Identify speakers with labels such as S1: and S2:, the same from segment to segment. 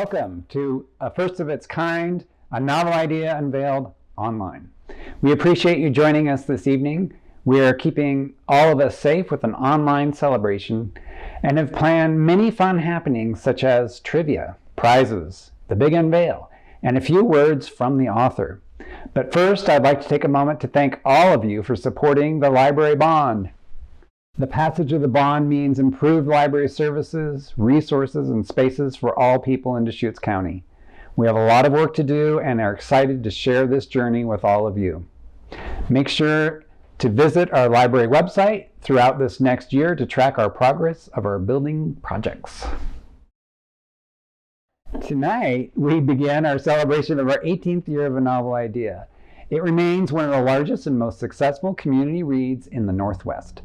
S1: Welcome to a first of its kind, a novel idea unveiled online. We appreciate you joining us this evening. We are keeping all of us safe with an online celebration and have planned many fun happenings such as trivia, prizes, the big unveil, and a few words from the author. But first, I'd like to take a moment to thank all of you for supporting the library bond. The passage of the bond means improved library services, resources, and spaces for all people in Deschutes County. We have a lot of work to do and are excited to share this journey with all of you. Make sure to visit our library website throughout this next year to track our progress of our building projects. Tonight, we begin our celebration of our 18th year of A Novel Idea. It remains one of the largest and most successful community reads in the Northwest.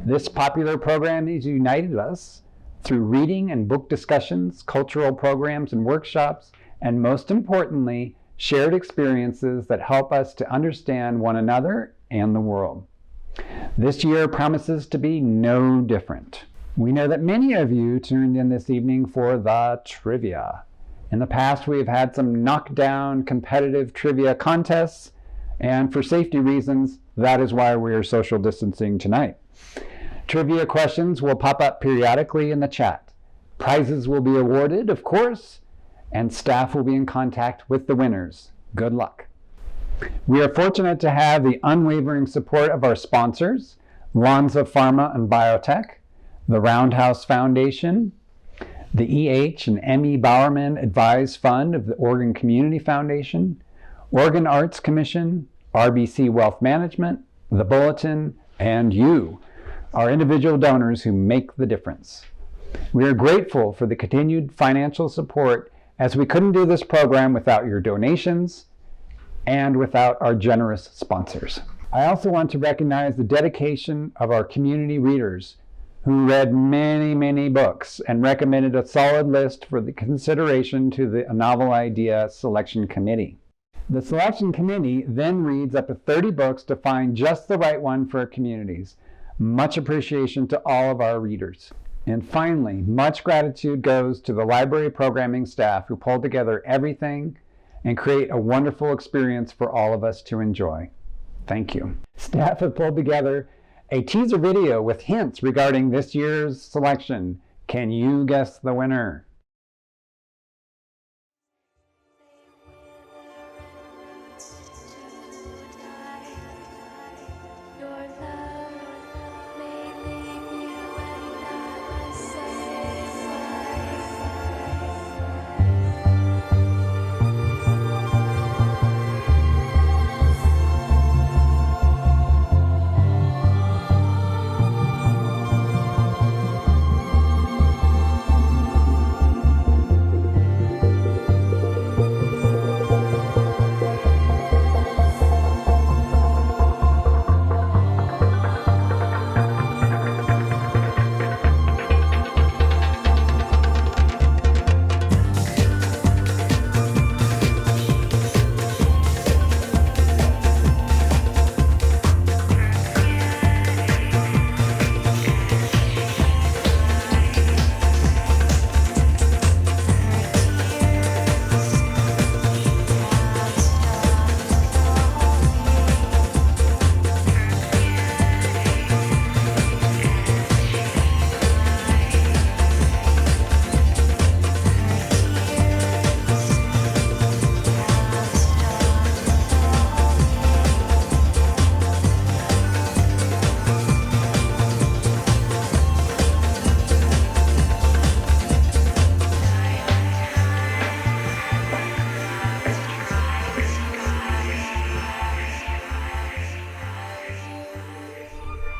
S1: This popular program has united us through reading and book discussions, cultural programs and workshops, and most importantly, shared experiences that help us to understand one another and the world. This year promises to be no different. We know that many of you tuned in this evening for the trivia. In the past, we have had some knockdown competitive trivia contests, and for safety reasons, that is why we are social distancing tonight. Trivia questions will pop up periodically in the chat. Prizes will be awarded, of course, and staff will be in contact with the winners. Good luck. We are fortunate to have the unwavering support of our sponsors, Lonza Pharma and Biotech, the Roundhouse Foundation, the E.H. and M.E. Bowerman Advised Fund of the Oregon Community Foundation, Oregon Arts Commission, RBC Wealth Management, the Bulletin, and you, our individual donors who make the difference. We are grateful for the continued financial support, as we couldn't do this program without your donations and without our generous sponsors. I also want to recognize the dedication of our community readers who read many books and recommended a solid list for the consideration to the Novel Idea Selection Committee. The selection committee then reads up to 30 books to find just the right one for our communities. Much appreciation to all of our readers. And finally, much gratitude goes to the library programming staff who pulled together everything and create a wonderful experience for all of us to enjoy. Thank you. Staff have pulled together a teaser video with hints regarding this year's selection. Can you guess the winner?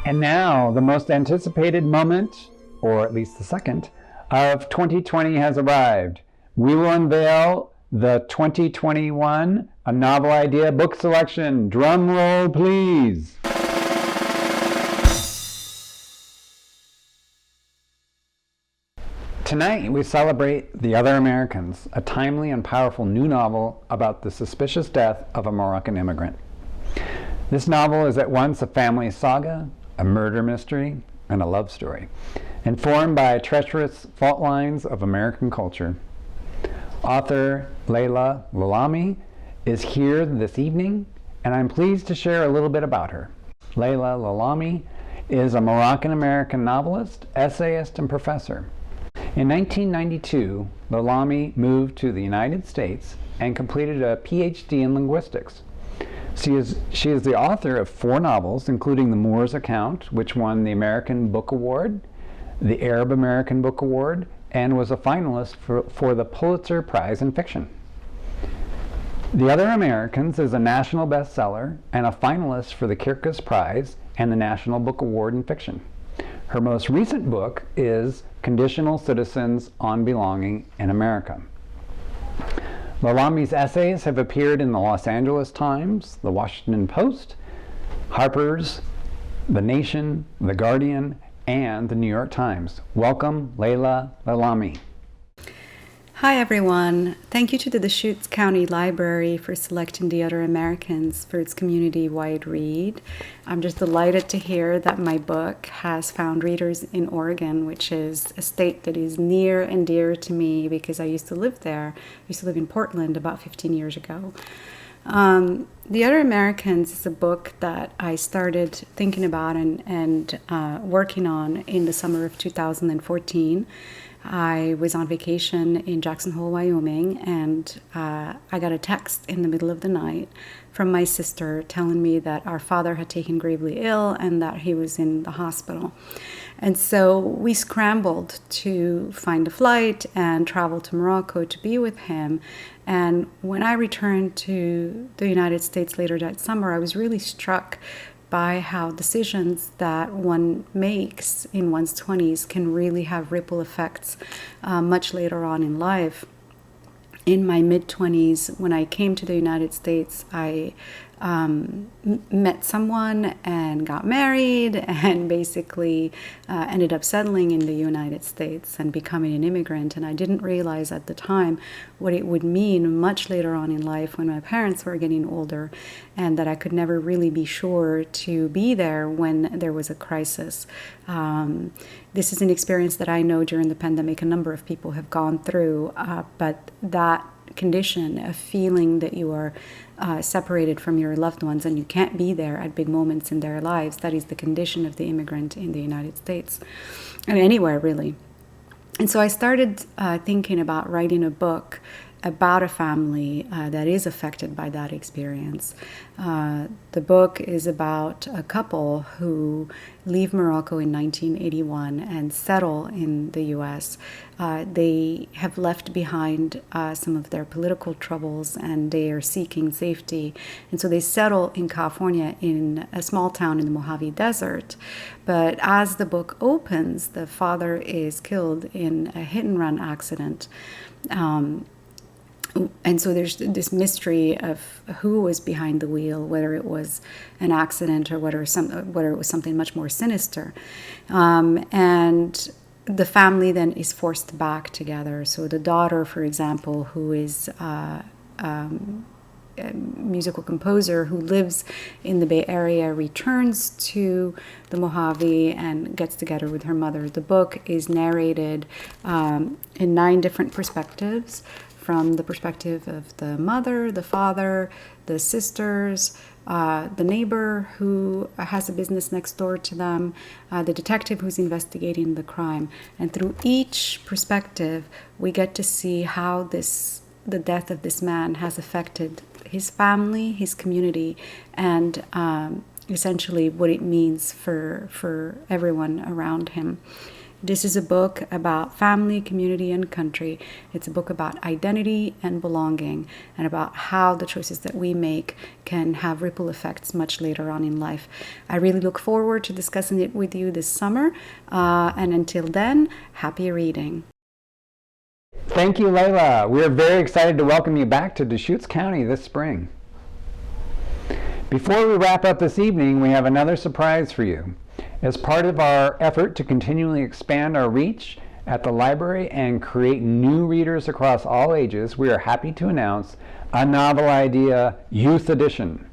S1: And now, the most anticipated moment, or at least the second, of 2020 has arrived. We will unveil the 2021 A Novel Idea book selection. Drum roll, please. Tonight, we celebrate The Other Americans, a timely and powerful new novel about the suspicious death of a Moroccan immigrant. This novel is at once a family saga, a murder mystery, and a love story, informed by treacherous fault lines of American culture. Author Laila Lalami is here this evening, and I'm pleased to share a little bit about her. Laila Lalami is a Moroccan-American novelist, essayist, and professor. In 1992, Lalami moved to the United States and completed a PhD in linguistics. She is the author of 4 novels, including The Moor's Account, which won the American Book Award, the Arab American Book Award, and was a finalist for the Pulitzer Prize in Fiction. The Other Americans is a national bestseller and a finalist for the Kirkus Prize and the National Book Award in Fiction. Her most recent book is Conditional Citizens on Belonging in America. Lalami's essays have appeared in the Los Angeles Times, the Washington Post, Harper's, The Nation, The Guardian, and the New York Times. Welcome, Laila Lalami.
S2: Hi everyone. Thank you to the Deschutes County Library for selecting The Other Americans for its community-wide read. I'm just delighted to hear that my book has found readers in Oregon, which is a state that is near and dear to me because I used to live there. I used to live in Portland about 15 years ago. The Other Americans is a book that I started thinking about and working on in the summer of 2014. I was on vacation in Jackson Hole, Wyoming, and I got a text in the middle of the night from my sister telling me that our father had taken gravely ill and that he was in the hospital. And so we scrambled to find a flight and travel to Morocco to be with him. And when I returned to the United States later that summer, I was really struck by how decisions that one makes in one's 20s can really have ripple effects much later on in life. In my mid-20s, when I came to the United States, I met someone and got married and basically ended up settling in the United States and becoming an immigrant. And I didn't realize at the time what it would mean much later on in life when my parents were getting older, and that I could never really be sure to be there when there was a crisis. This is an experience that I know during the pandemic a number of people have gone through, but that condition of feeling that you are separated from your loved ones and you can't be there at big moments in their lives, that is the condition of the immigrant in the United States and anywhere really. And so I started thinking about writing a book about a family that is affected by that experience. The book is about a couple who leave Morocco in 1981 and settle in the U.S. They have left behind some of their political troubles and they are seeking safety. And so they settle in California in a small town in the Mojave Desert. But as the book opens, the father is killed in a hit-and-run accident. And so there's this mystery of who was behind the wheel, whether it was an accident or whether it was something much more sinister. And the family then is forced back together. So the daughter, for example, who is a musical composer who lives in the Bay Area, returns to the Mojave and gets together with her mother. The book is narrated in 9 different perspectives, from the perspective of the mother, the father, the sisters, the neighbor who has a business next door to them, the detective who's investigating the crime. And through each perspective, we get to see how the death of this man has affected his family, his community, and essentially what it means for everyone around him. This is a book about family, community, and country. It's a book about identity and belonging, and about how the choices that we make can have ripple effects much later on in life. I really look forward to discussing it with you this summer, and until then, happy reading.
S1: Thank you, Laila. We are very excited to welcome you back to Deschutes County this spring. Before we wrap up this evening, we have another surprise for you. As part of our effort to continually expand our reach at the library and create new readers across all ages, we are happy to announce a Novel Idea Youth Edition.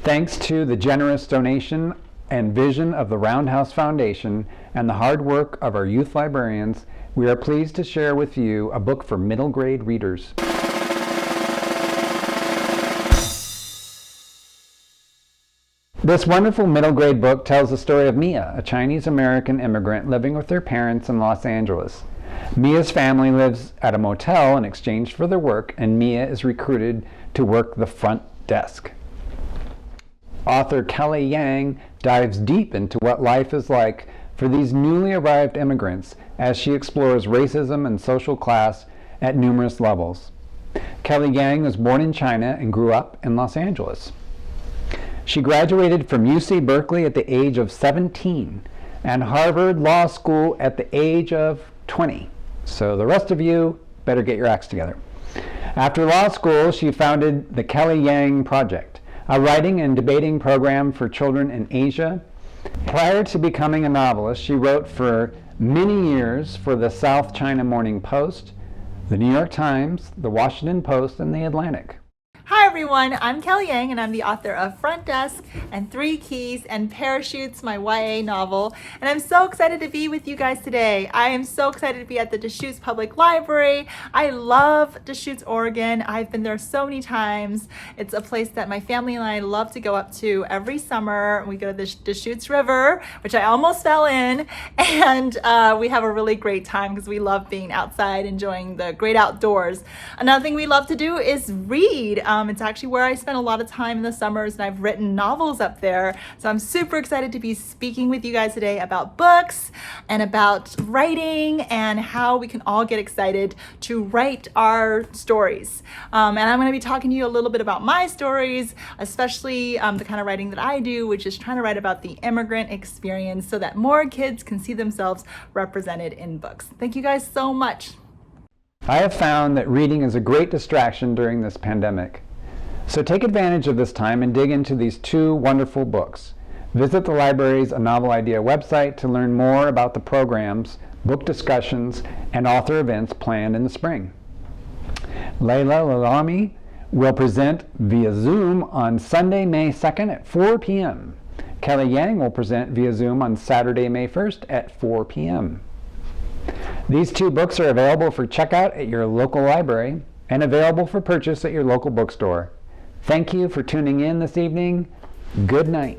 S1: Thanks to the generous donation and vision of the Roundhouse Foundation and the hard work of our youth librarians, we are pleased to share with you a book for middle grade readers. This wonderful middle grade book tells the story of Mia, a Chinese-American immigrant living with her parents in Los Angeles. Mia's family lives at a motel in exchange for their work, and Mia is recruited to work the front desk. Author Kelly Yang dives deep into what life is like for these newly arrived immigrants as she explores racism and social class at numerous levels. Kelly Yang was born in China and grew up in Los Angeles. She graduated from UC Berkeley at the age of 17 and Harvard Law School at the age of 20. So the rest of you better get your acts together. After law school, she founded the Kelly Yang Project, a writing and debating program for children in Asia. Prior to becoming a novelist, she wrote for many years for the South China Morning Post, the New York Times, the Washington Post, and the Atlantic.
S3: Hi everyone, I'm Kelly Yang and I'm the author of Front Desk and Three Keys and Parachutes, my YA novel. And I'm so excited to be with you guys today. I am so excited to be at the Deschutes Public Library. I love Deschutes, Oregon. I've been there so many times. It's a place that my family and I love to go up to every summer. We go to the Deschutes River, which I almost fell in, and we have a really great time because we love being outside, enjoying the great outdoors. Another thing we love to do is read. It's actually where I spend a lot of time in the summers, and I've written novels up there. So I'm super excited to be speaking with you guys today about books and about writing and how we can all get excited to write our stories. And I'm going to be talking to you a little bit about my stories, especially the kind of writing that I do, which is trying to write about the immigrant experience so that more kids can see themselves represented in books. Thank you guys so much.
S1: I have found that reading is a great distraction during this pandemic. So take advantage of this time and dig into these two wonderful books. Visit the library's A Novel Idea website to learn more about the programs, book discussions, and author events planned in the spring. Laila Lalami will present via Zoom on Sunday, May 2nd at 4 p.m. Kelly Yang will present via Zoom on Saturday, May 1st at 4 p.m. These two books are available for checkout at your local library and available for purchase at your local bookstore. Thank you for tuning in this evening. Good night.